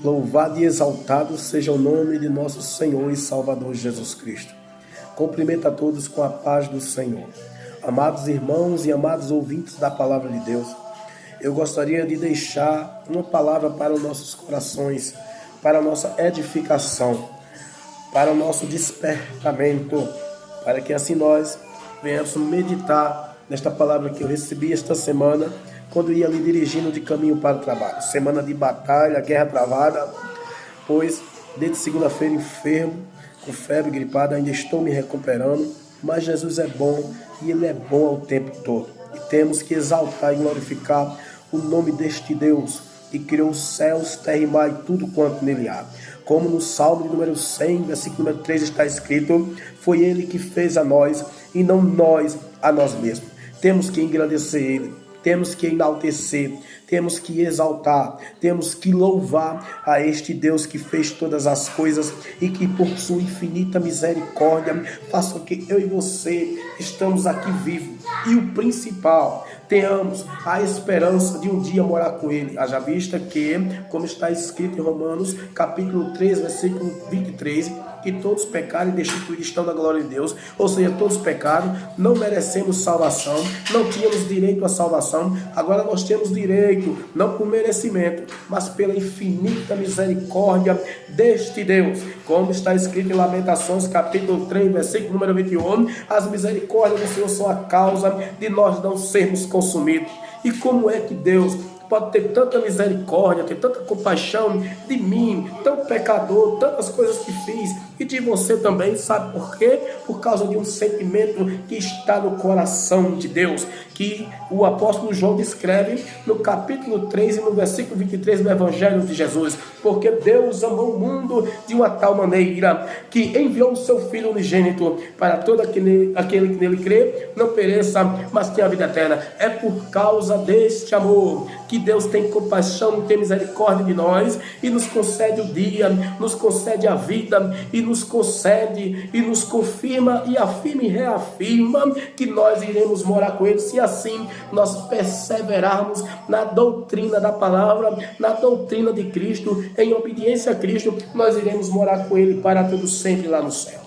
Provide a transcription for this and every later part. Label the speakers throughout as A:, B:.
A: Louvado e exaltado seja o nome de nosso Senhor e Salvador Jesus Cristo. Cumprimento a todos com a paz do Senhor. Amados irmãos e amados ouvintes da Palavra de Deus, eu gostaria de deixar uma palavra para os nossos corações, para a nossa edificação, para o nosso despertamento, para que assim nós venhamos meditar nesta palavra que eu recebi esta semana, quando ia ali dirigindo de caminho para o trabalho. Semana de batalha, guerra travada, pois desde segunda-feira enfermo, com febre, gripado, ainda estou me recuperando, mas Jesus é bom e Ele é bom ao tempo todo. E temos que exaltar e glorificar o nome deste Deus, que criou os céus, terra e mar e tudo quanto nele há. Como no Salmo de número 100, versículo número 3 está escrito, foi Ele que fez a nós e não nós a nós mesmos. Temos que engrandecer Ele. Temos que enaltecer, temos que exaltar, temos que louvar a este Deus que fez todas as coisas e que por sua infinita misericórdia faça que eu e você estamos aqui vivos. E o principal, tenhamos a esperança de um dia morar com Ele. Haja vista que, como está escrito em Romanos, capítulo 3, versículo 23, que todos pecaram e destituídos estão da glória de Deus, ou seja, todos pecaram, não merecemos salvação, não tínhamos direito à salvação, agora nós temos direito, não por merecimento, mas pela infinita misericórdia deste Deus, como está escrito em Lamentações, capítulo 3, versículo número 21, as misericórdias do Senhor são a causa de nós não sermos consumidos. E como é que Deus pode ter tanta misericórdia, ter tanta compaixão de mim, tão pecador, tantas coisas que fiz, e de você também, sabe por quê? Por causa de um sentimento que está no coração de Deus, que o apóstolo João descreve no capítulo 3 e no versículo 23 do Evangelho de Jesus, porque Deus amou o mundo de uma tal maneira que enviou o seu Filho unigênito para todo aquele que nele crê, não pereça, mas tenha a vida eterna. É por causa deste amor que Deus tem compaixão, tem misericórdia de nós e nos concede o dia, nos concede a vida e nos concede e nos confirma e afirma e reafirma que nós iremos morar com Ele, se assim nós perseverarmos na doutrina da palavra, na doutrina de Cristo, em obediência a Cristo, nós iremos morar com Ele para todo sempre lá no céu.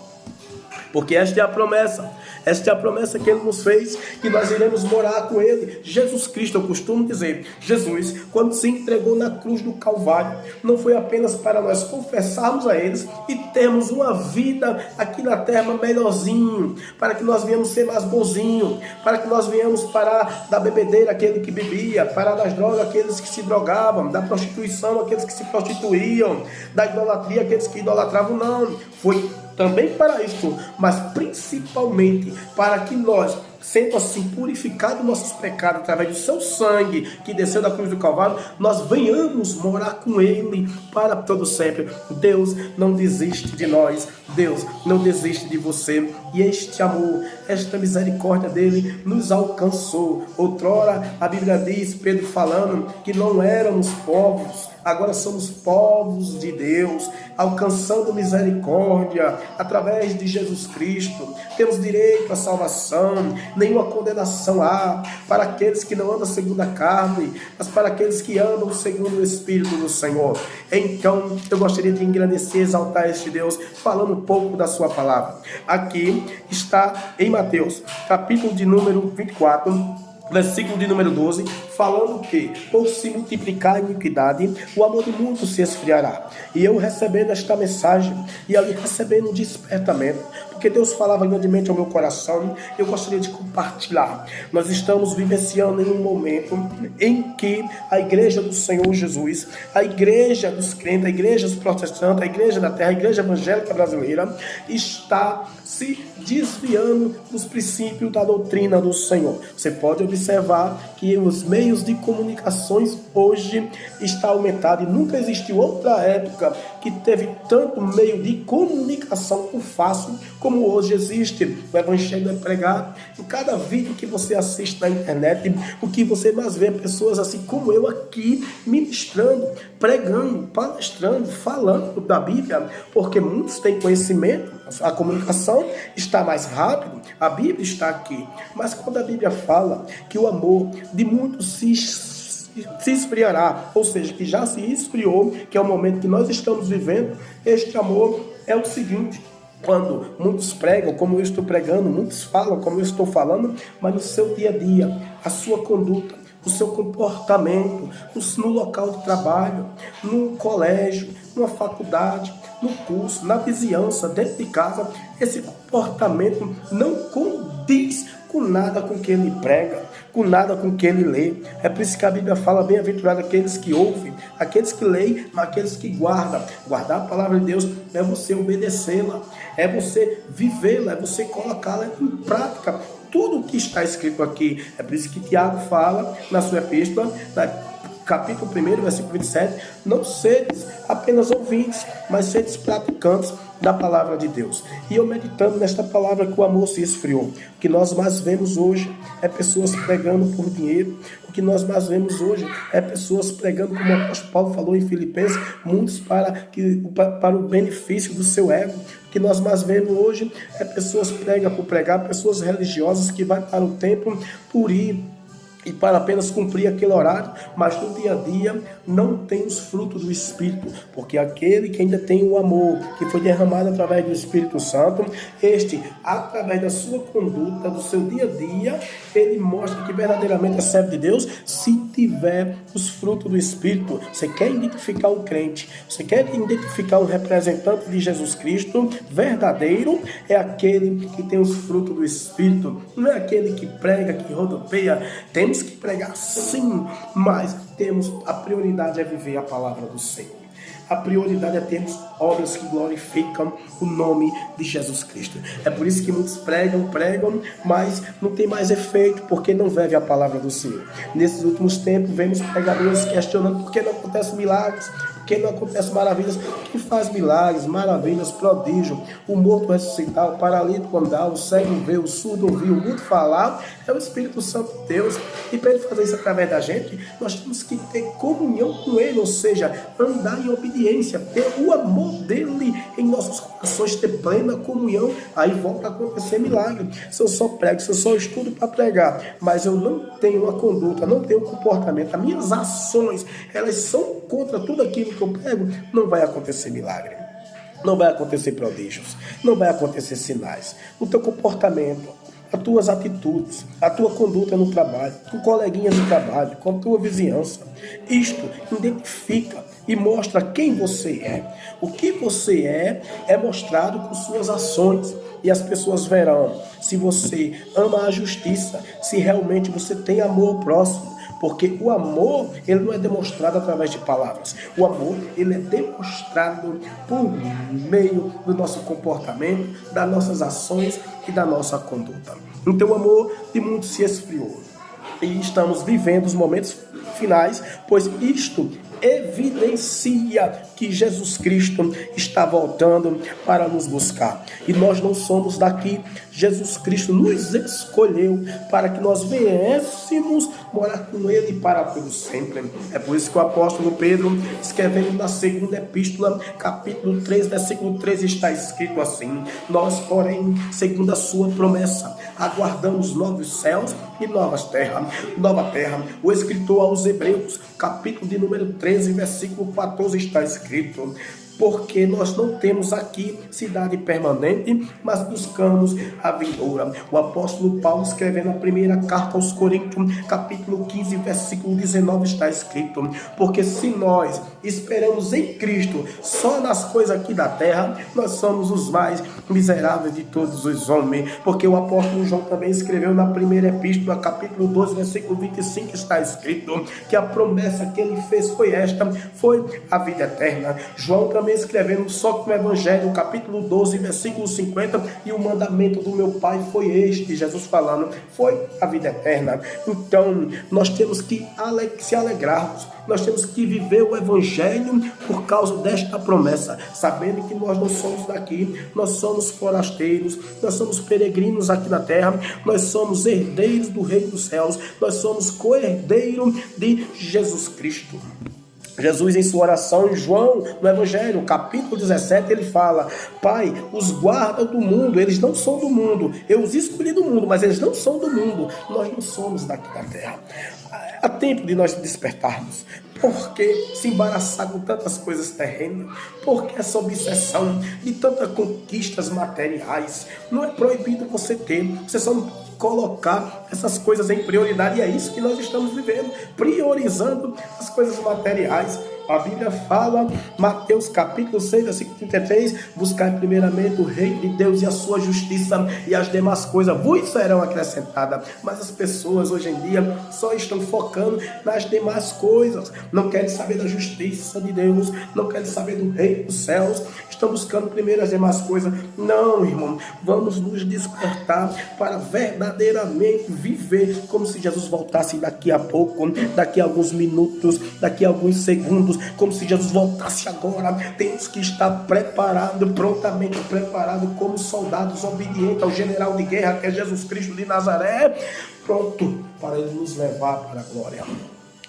A: Porque esta é a promessa. Esta é a promessa que Ele nos fez, que nós iremos morar com Ele. Jesus Cristo, eu costumo dizer, Jesus, quando se entregou na cruz do Calvário, não foi apenas para nós confessarmos a eles e termos uma vida aqui na terra melhorzinho, para que nós venhamos ser mais bonzinho, para que nós venhamos parar da bebedeira, aquele que bebia, parar das drogas, aqueles que se drogavam, da prostituição, aqueles que se prostituíam, da idolatria, aqueles que idolatravam. Não, foi também para isso, mas principalmente para que nós, sendo assim purificados nossos pecados através do seu sangue que desceu da cruz do Calvário, nós venhamos morar com Ele para todo sempre. Deus não desiste de nós, Deus não desiste de você, e este amor, esta misericórdia dele nos alcançou. Outrora a Bíblia diz, Pedro falando, que não éramos povos, agora somos povos de Deus, alcançando misericórdia através de Jesus Cristo. Temos direito à salvação, nenhuma condenação há para aqueles que não andam segundo a carne, mas para aqueles que andam segundo o Espírito do Senhor. Então, eu gostaria de engrandecer e exaltar este Deus, falando um pouco da sua palavra. Aqui está em Mateus, capítulo de número 24, versículo de número 12, falando que, por se multiplicar a iniquidade, o amor do mundo se esfriará. E eu recebendo esta mensagem, e ali recebendo um despertamento, porque Deus falava grandemente ao meu coração, eu gostaria de compartilhar. Nós estamos vivenciando em um momento em que a igreja do Senhor Jesus, a igreja dos crentes, a igreja dos protestantes, a igreja da terra, a igreja evangélica brasileira, está se desviando dos princípios da doutrina do Senhor. Você pode observar que os meios de comunicações hoje estão aumentados e nunca existiu outra época que teve tanto meio de comunicação por fácil como hoje existe. O evangelho é pregado em cada vídeo que você assiste na internet, o que você mais vê pessoas assim como eu aqui ministrando, pregando, palestrando, falando da Bíblia, porque muitos têm conhecimento, a comunicação está mais rápido, a Bíblia está aqui, mas quando a Bíblia fala que o amor de muitos se se esfriará, ou seja, que já se esfriou, que é o momento que nós estamos vivendo. Este amor é o seguinte: quando muitos pregam, como eu estou pregando, muitos falam, como eu estou falando, mas no seu dia a dia, a sua conduta, o seu comportamento, no local de trabalho, no colégio, numa faculdade, no curso, na vizinhança, dentro de casa, esse comportamento não condiz com nada com que ele prega, com nada com que ele lê. É por isso que a Bíblia fala: bem-aventurado aqueles que ouvem, aqueles que leem, mas aqueles que guardam. Guardar a palavra de Deus é você obedecê-la, é você vivê-la, é você colocá-la em prática. Tudo o que está escrito aqui. É por isso que Tiago fala na sua epístola, capítulo 1, versículo 27, não sedes apenas ouvintes, mas sedes praticantes da palavra de Deus. E eu meditando nesta palavra que o amor se esfriou. O que nós mais vemos hoje é pessoas pregando por dinheiro. O que nós mais vemos hoje é pessoas pregando, como o apóstolo Paulo falou em Filipenses, muitos para o benefício do seu ego. O que nós mais vemos hoje é pessoas pregam por pregar, pessoas religiosas que vão para o templo por ir e para apenas cumprir aquele horário, mas no dia a dia não tem os frutos do Espírito, porque aquele que ainda tem o amor, que foi derramado através do Espírito Santo, este, através da sua conduta, do seu dia a dia, ele mostra que verdadeiramente é servo de Deus, se tiver os frutos do Espírito. Você quer identificar um crente, você quer identificar um representante de Jesus Cristo verdadeiro, é aquele que tem os frutos do Espírito, não é aquele que prega, que rodopeia. Temos que pregar sim, mas a prioridade é viver a palavra do Senhor. A prioridade é termos obras que glorificam o nome de Jesus Cristo. É por isso que muitos pregam, mas não tem mais efeito, porque não vivem a palavra do Senhor. Nesses últimos tempos, vemos pregadores questionando por que não acontecem milagres, por que não acontecem maravilhas. Quem faz milagres, maravilhas, prodígio, o morto ressuscitar, o paralítico andar, o cego ver, o surdo ouvir, o mudo falar, é o Espírito Santo de Deus. E para ele fazer isso através da gente, nós temos que ter comunhão com ele, ou seja, andar em obediência, ter o amor dele em nossos corações, ter plena comunhão. Aí volta a acontecer milagre. Se eu só prego, se eu só estudo para pregar, mas eu não tenho uma conduta, não tenho um comportamento, as minhas ações, elas são contra tudo aquilo que eu prego, não vai acontecer milagre. Não vai acontecer prodígios, não vai acontecer sinais. O teu comportamento, as tuas atitudes, a tua conduta no trabalho, com coleguinhas de trabalho, com a tua vizinhança, isto identifica e mostra quem você é. O que você é mostrado com suas ações. E as pessoas verão se você ama a justiça, se realmente você tem amor ao próximo. Porque o amor, ele não é demonstrado através de palavras. O amor, ele é demonstrado por meio do nosso comportamento, das nossas ações e da nossa conduta. Então o amor de muitos se esfriou. E estamos vivendo os momentos finais, pois isto evidencia que Jesus Cristo está voltando para nos buscar. E nós não somos daqui. Jesus Cristo nos escolheu para que nós viéssemos morar com Ele para todo sempre. É por isso que o apóstolo Pedro, escrevendo na segunda epístola, capítulo 3, versículo 3, está escrito assim: nós, porém, segundo a sua promessa, aguardamos novos céus e nova terra. O escritor aos Hebreus, capítulo de número 13, versículo 14, está escrito: porque nós não temos aqui cidade permanente, mas buscamos a vindoura. O apóstolo Paulo, escrevendo a primeira carta aos Coríntios, capítulo 15, versículo 19, está escrito: porque se nós esperamos em Cristo só nas coisas aqui da terra, nós somos os mais miseráveis de todos os homens. Porque o apóstolo João também escreveu na primeira epístola, capítulo 12, versículo 25, está escrito que a promessa que ele fez foi esta, foi a vida eterna. João também escrevendo só com o Evangelho, capítulo 12, versículo 50, e o mandamento do meu Pai foi este, Jesus falando, foi a vida eterna. Então, nós temos que se alegrarmos, nós temos que viver o Evangelho por causa desta promessa, sabendo que nós não somos daqui, nós somos forasteiros, nós somos peregrinos aqui na terra, nós somos herdeiros do Reino dos Céus, nós somos co-herdeiros de Jesus Cristo. Jesus, em sua oração, em João, no Evangelho, capítulo 17, ele fala: Pai, os guarda do mundo, eles não são do mundo. Eu os escolhi do mundo, mas eles não são do mundo. Nós não somos daqui da terra. Há tempo de nós despertarmos. Por que se embaraçar com tantas coisas terrenas? Por que essa obsessão de tantas conquistas materiais? Não é proibido você ter, você só não pode colocar essas coisas em prioridade, e é isso que nós estamos vivendo, priorizando as coisas materiais. A Bíblia fala, Mateus capítulo 6, versículo 33, buscar primeiramente o reino de Deus e a sua justiça, e as demais coisas vos serão acrescentadas. Mas as pessoas hoje em dia só estão focando nas demais coisas, não querem saber da justiça de Deus, não querem saber do reino dos céus, estão buscando primeiro as demais coisas. Não, irmão, vamos nos despertar para verdadeiramente viver como se Jesus voltasse daqui a pouco, daqui a alguns minutos, daqui a alguns segundos, como se Jesus voltasse agora. Temos que estar preparado, prontamente preparado, como soldados obedientes ao general de guerra, que é Jesus Cristo de Nazaré, pronto para ele nos levar para a glória.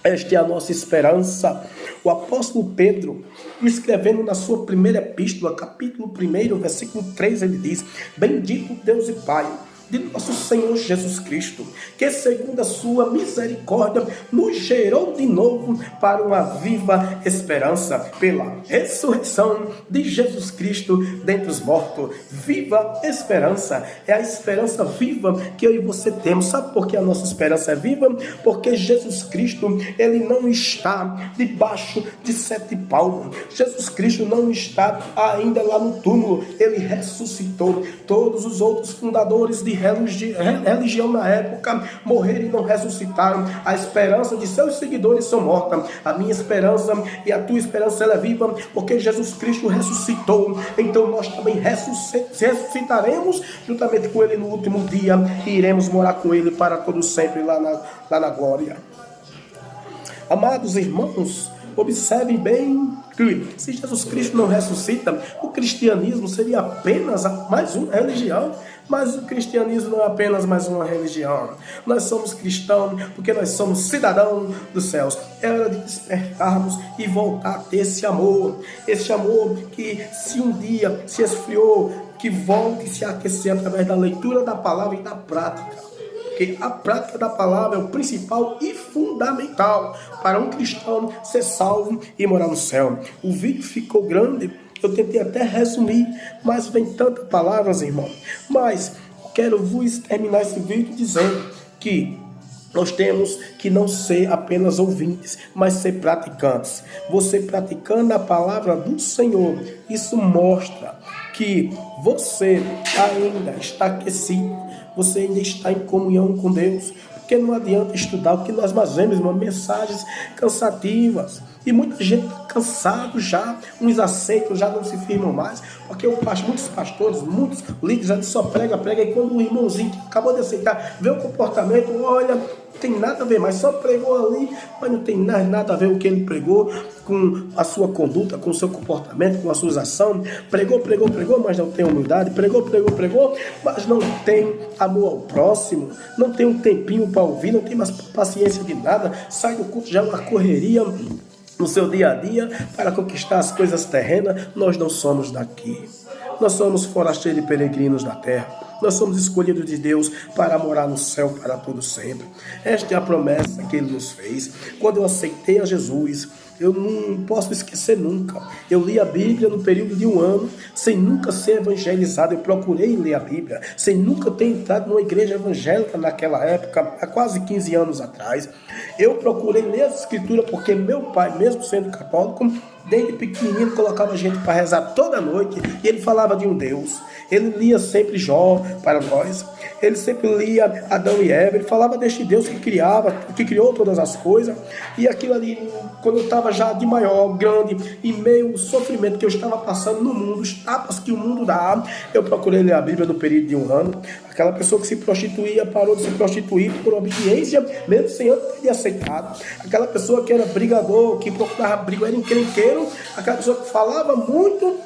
A: Esta é a nossa esperança. O apóstolo Pedro, escrevendo na sua primeira epístola, capítulo 1, versículo 3, ele diz: Bendito Deus e Pai de nosso Senhor Jesus Cristo, que segundo a sua misericórdia nos gerou de novo para uma viva esperança pela ressurreição de Jesus Cristo dentre os mortos. Viva esperança, é a esperança viva que eu e você temos. Sabe por que a nossa esperança é viva? Porque Jesus Cristo, ele não está debaixo de 7 palmos. Jesus Cristo não está ainda lá no túmulo, ele ressuscitou. Todos os outros fundadores de religião na época morreram e não ressuscitaram. A esperança de seus seguidores são mortas. A minha esperança e a tua esperança, ela é viva, porque Jesus Cristo ressuscitou. Então nós também ressuscitaremos juntamente com ele no último dia e iremos morar com ele para todo sempre lá na glória. Amados irmãos, observem bem que se Jesus Cristo não ressuscita, o cristianismo seria apenas mais uma religião. Mas o cristianismo não é apenas mais uma religião. Nós somos cristãos porque nós somos cidadãos dos céus. É hora de despertarmos e voltar a ter esse amor que se um dia se esfriou, que volte a se aquecer através da leitura da palavra e da prática. Porque a prática da palavra é o principal e fundamental para um cristão ser salvo e morar no céu. O vídeo ficou grande, eu tentei até resumir, mas vem tantas palavras, irmão. Mas quero vos terminar esse vídeo dizendo que nós temos que não ser apenas ouvintes, mas ser praticantes. Você praticando a palavra do Senhor, isso mostra que você ainda está aquecido, você ainda está em comunhão com Deus. Porque não adianta estudar o que nós mais vemos, mensagens cansativas. E muita gente cansado já, uns aceitam, já não se firmam mais, porque muitos pastores, muitos líderes já só prega, e quando o irmãozinho que acabou de aceitar vê o comportamento, olha, não tem nada a ver, mas só pregou ali, mas não tem nada a ver o que ele pregou com a sua conduta, com o seu comportamento, com as suas ações. Pregou, mas não tem humildade. Pregou, mas não tem amor ao próximo. Não tem um tempinho para ouvir, não tem mais paciência de nada. Sai do culto já uma correria no seu dia a dia para conquistar as coisas terrenas. Nós não somos daqui. Nós somos forasteiros e peregrinos da terra. Nós somos escolhidos de Deus para morar no céu para todo sempre. Esta é a promessa que Ele nos fez. Quando eu aceitei a Jesus, eu não posso esquecer nunca. Eu li a Bíblia no período de 1 ano, sem nunca ser evangelizado. Eu procurei ler a Bíblia, sem nunca ter entrado numa igreja evangélica naquela época, há quase 15 anos atrás. Eu procurei ler as Escrituras porque meu pai, mesmo sendo católico, desde pequenininho colocava a gente para rezar toda noite e ele falava de um Deus. Ele lia sempre Jó para nós. Ele sempre lia Adão e Eva. Ele falava deste Deus que criou todas as coisas. E aquilo ali, quando eu estava já de maior, grande, em meio ao sofrimento que eu estava passando no mundo, os tapas que o mundo dá, eu procurei ler a Bíblia no período de 1 ano. Aquela pessoa que se prostituía parou de se prostituir por obediência, mesmo sem antes ter aceitado. Aquela pessoa que era brigador, que procurava briga, era encrenqueiro. Aquela pessoa que falava muito,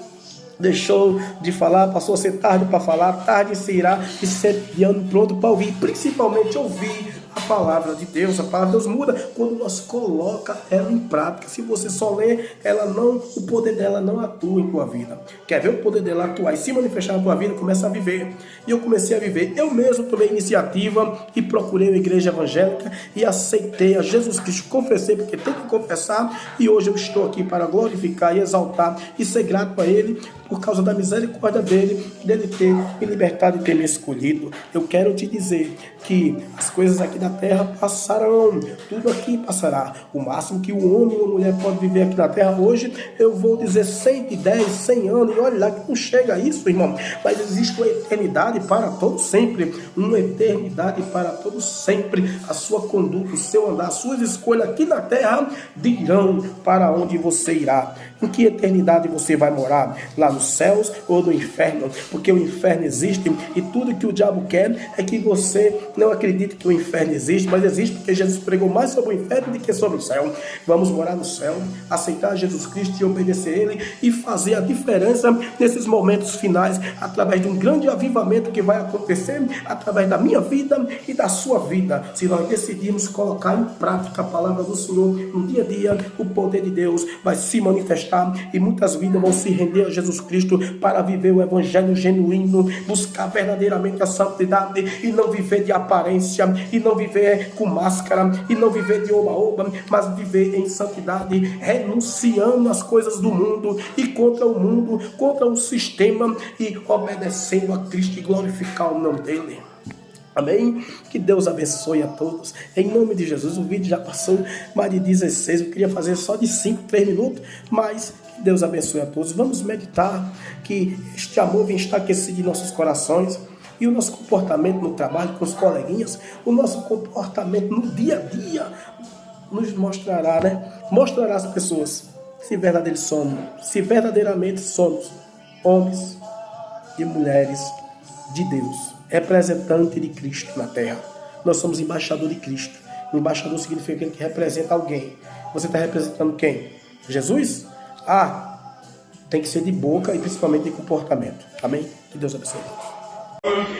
A: deixou de falar, passou a ser tarde para falar, tarde se irá, e sempre de ano pronto para ouvir, principalmente ouvir a palavra de Deus. A palavra de Deus muda quando nós coloca ela em prática. Se você só lê, o poder dela não atua em tua vida. Quer ver o poder dela atuar e se manifestar na tua vida? Começa a viver. E eu comecei a viver. Eu mesmo tomei iniciativa e procurei uma igreja evangélica e aceitei a Jesus Cristo. Confessei, porque tem que confessar, e hoje eu estou aqui para glorificar e exaltar e ser grato a Ele por causa da misericórdia dele ter me libertado e ter me escolhido. Eu quero te dizer que as coisas aqui da terra passarão, tudo aqui passará. O máximo que um homem ou uma mulher pode viver aqui na terra hoje, eu vou dizer 110, 100 anos, e olha lá que não chega a isso, irmão, mas existe uma eternidade para todos sempre, uma eternidade para todos sempre. A sua conduta, o seu andar, as suas escolhas aqui na terra dirão para onde você irá. Em que eternidade você vai morar? Lá nos céus ou no inferno? Porque o inferno existe e tudo que o diabo quer é que você não acredite que o inferno existe, mas existe porque Jesus pregou mais sobre o inferno do que sobre o céu. Vamos morar no céu, aceitar Jesus Cristo e obedecer a Ele e fazer a diferença nesses momentos finais através de um grande avivamento que vai acontecer através da minha vida e da sua vida. Se nós decidirmos colocar em prática a palavra do Senhor no dia a dia, o poder de Deus vai se manifestar e muitas vidas vão se render a Jesus Cristo para viver o evangelho genuíno, buscar verdadeiramente a santidade e não viver de aparência, e não viver com máscara, e não viver de oba-oba, mas viver em santidade, renunciando às coisas do mundo e contra o mundo, contra o sistema, e obedecendo a Cristo e glorificar o nome dele. Amém? Que Deus abençoe a todos. Em nome de Jesus, o vídeo já passou mais de 16. Eu queria fazer só de 5, 3 minutos, mas que Deus abençoe a todos. Vamos meditar que este amor vem estar aquecido em nossos corações. E o nosso comportamento no trabalho, com os coleguinhas, o nosso comportamento no dia a dia nos mostrará, mostrará às pessoas se verdadeiramente somos homens e mulheres de Deus, representante de Cristo na terra. Nós somos embaixador de Cristo. O embaixador significa aquele que representa alguém. Você está representando quem? Jesus? Tem que ser de boca e principalmente de comportamento. Amém? Que Deus abençoe.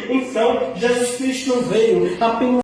A: Então, Jesus Cristo veio apenas